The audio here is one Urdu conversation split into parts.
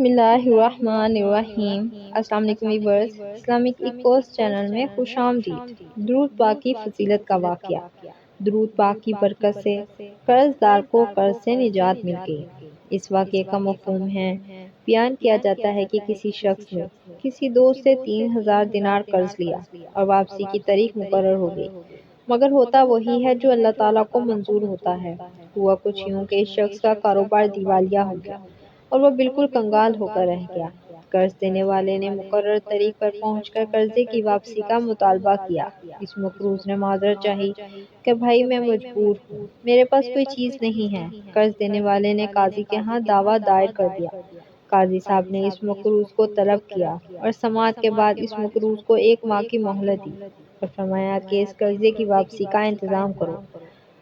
بسم اللہ الرحمن الرحیم۔ السلام علیکم ویورز، اسلامک ایکوس چینل میں خوش آمدید۔ درود پاک کی فضیلت کا واقعہ۔ درود پاک کی برکت سے قرض دار کو قرض سے نجات مل گئی۔ اس واقعے کا مفہوم ہے، بیان کیا جاتا ہے کہ کسی شخص نے کسی دوست سے 3000 دینار قرض لیا اور واپسی کی تاریخ مقرر ہو گئی، مگر ہوتا وہی ہے جو اللہ تعالیٰ کو منظور ہوتا ہے۔ ہوا کچھ یوں کہ اس شخص کا کاروبار دیوالیہ ہو گیا اور وہ بالکل کنگال ہو کر رہ گیا۔ قرض دینے والے نے مقرر تاریخ پر پہنچ کر قرضے کی واپسی کا مطالبہ کیا۔ اس مقروض نے معذرت چاہی کہ بھائی میں مجبور ہوں، میرے پاس کوئی چیز نہیں ہے۔ قرض دینے والے نے قاضی کے ہاں دعویٰ دائر کر دیا۔ قاضی صاحب نے اس مقروض کو طلب کیا اور سماعت کے بعد اس مقروض کو 1 ماہ کی مہلت دی اور فرمایا کہ اس قرضے کی واپسی کا انتظام کرو۔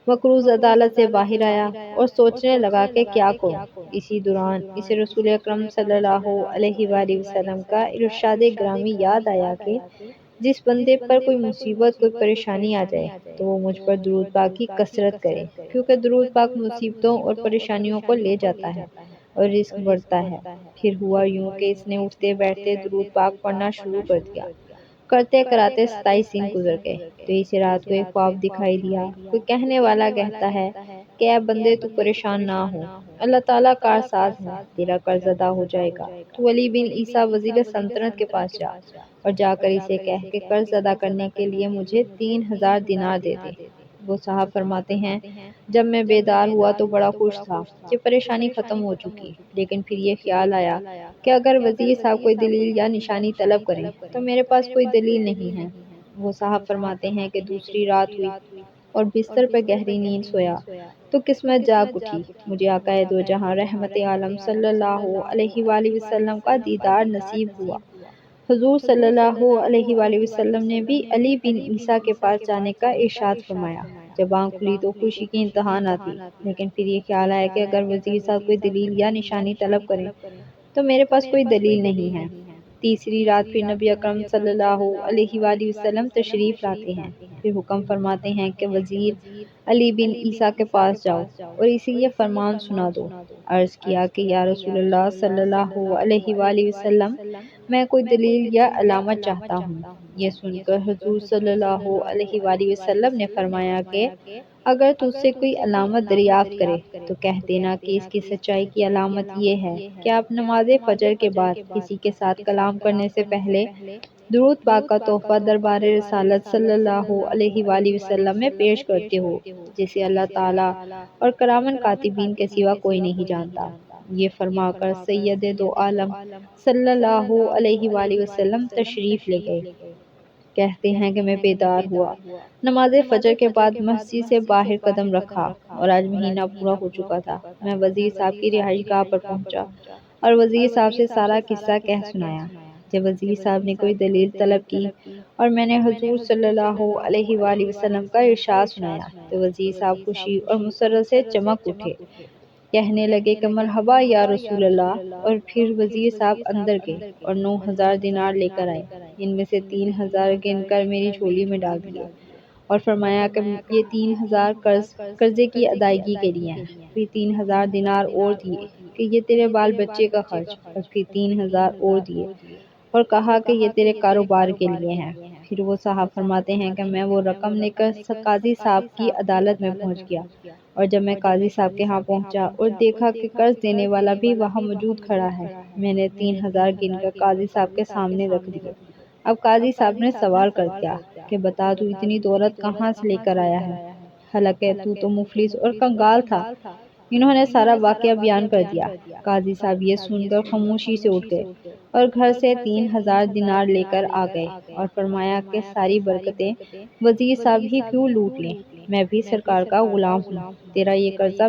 مقروض عدالت سے باہر آیا اور سوچنے لگا کہ کیا کروں۔ اسی دوران اسے رسول اکرم صلی اللہ علیہ وآلہ وسلم کا ارشاد گرامی یاد آیا کہ جس بندے پر کوئی مصیبت، کوئی پریشانی آ جائے تو وہ مجھ پر درود پاک کی کثرت کرے، کیونکہ درود پاک مصیبتوں اور پریشانیوں کو لے جاتا ہے اور رزق بڑھتا ہے۔ پھر ہوا یوں کہ اس نے اٹھتے بیٹھتے درود پاک پڑھنا شروع کر دیا۔ کرتے کراتے 27 دن گزر گئے تو اسے رات کو ایک خواب دکھائی دیا۔ کوئی کہنے والا کہتا ہے کہ اے بندے تو پریشان نہ ہو، اللہ تعالیٰ کارساز ہے، تیرا قرض ادا ہو جائے گا۔ تو علی بن عیسیٰ وزیر سلطنت کے پاس جا اور جا کر اسے کہہ کہ قرض ادا کرنے کے لیے مجھے 3000 دینار دے دے۔ وہ صاحب فرماتے ہیں، جب میں بیدار ہوا تو بڑا خوش تھا کہ پریشانی ختم ہو چکی، لیکن پھر یہ خیال آیا کہ اگر وزیر صاحب کوئی دلیل یا نشانی طلب کریں تو میرے پاس کوئی دلیل نہیں ہے۔ وہ صاحب فرماتے ہیں کہ دوسری رات ہوئی اور بستر پر گہری نیند سویا تو قسمت جاگ اٹھی۔ مجھے آقا دو جہاں رحمت عالم صلی اللہ علیہ وآلہ وسلم کا دیدار نصیب ہوا۔ حضور صلی اللہ علیہ وآلہ وسلم نے بھی علی بن عیسیٰ کے پاس جانے کا ارشاد فرمایا۔ جب آنکھ کھلی تو خوشی کی انتہا نہ تھی، لیکن پھر یہ خیال آیا کہ اگر وزیر صاحب کوئی دلیل یا نشانی طلب کریں تو میرے پاس کوئی دلیل نہیں ہے۔ تیسری رات پھر نبی اکرم صلی اللہ علیہ وآلہ وسلم تشریف لاتے ہیں۔ پھر حکم فرماتے ہیں کہ وزیر علی بن عیسیٰ کے پاس جاؤ اور اسے یہ فرمان سنا دو۔ عرض کیا کہ یا رسول اللہ صلی اللہ علیہ وآلہ وسلم، میں کوئی دلیل یا علامت چاہتا ہوں۔ یہ سن کر حضور صلی اللہ علیہ وآلہ وسلم نے فرمایا کہ اگر تجھ سے کوئی علامت دریافت کرے تو کہہ دینا کہ اس کی سچائی کی علامت یہ ہے کہ آپ نماز فجر کے بعد کسی کے ساتھ کلام کرنے سے پہلے درود پاک کا تحفہ دربار رسالت صلی اللہ علیہ وآلہ وسلم میں پیش کرتے ہو، جسے اللہ تعالیٰ اور کرامن کاتبین کے سوا کوئی نہیں جانتا۔ یہ فرما کر سید دو عالم صلی اللہ علیہ وآلہ وسلم تشریف لے گئے۔ کہتے ہیں کہ میں بیدار ہوا، نماز فجر کے بعد مسجد سے باہر قدم رکھا اور آج مہینہ پورا ہو چکا تھا۔ میں وزیر صاحب کی رہائش گاہ پر پہنچا اور وزیر صاحب سے سارا قصہ کہہ سنایا۔ جب وزیر صاحب نے کوئی دلیل طلب کی اور میں نے حضور صلی اللہ علیہ وآلہ وسلم کا ارشاد سنایا تو وزیر صاحب خوشی اور مسرت سے چمک اٹھے، کہنے لگے کہ مرحبا یا رسول اللہ۔ اور پھر وزیر صاحب اندر گئے اور 9000 دینار لے کر آئے۔ ان میں سے 3000 گن کر میری جھولی میں ڈال دیے اور فرمایا کہ یہ 3000 قرضے کی ادائیگی کے لیے ہیں۔ پھر 3000 دینار اور دیے کہ یہ تیرے بال بچے کا خرچ، اور پھر 3000 اور دیے اور کہا کہ یہ تیرے کاروبار کے لیے ہیں۔ پھر وہ صاحب فرماتے ہیں کہ میں وہ رقم لے کر قاضی صاحب کی عدالت میں پہنچ گیا، اور جب میں قاضی صاحب کے ہاں پہنچا اور دیکھا کہ قرض دینے والا بھی وہاں موجود کھڑا ہے، میں نے 3000 گن کر قاضی صاحب کے سامنے رکھ دیے۔ اب قاضی صاحب نے سوال کر دیا کہ بتا تو اتنی دولت کہاں سے لے کر آیا ہے، حالانکہ تو مفلس اور کنگال تھا۔ انہوں نے سارا واقعہ بیان کر دیا۔ قاضی صاحب یہ سن کر خاموشی سے اٹھ گئے اور گھر سے 3000 دینار لے کر آ گئے اور فرمایا کہ ساری برکتیں وزیر صاحب ہی کیوں لوٹ لیں، میں بھی سرکار کا غلام ہوں، تیرا یہ قرضہ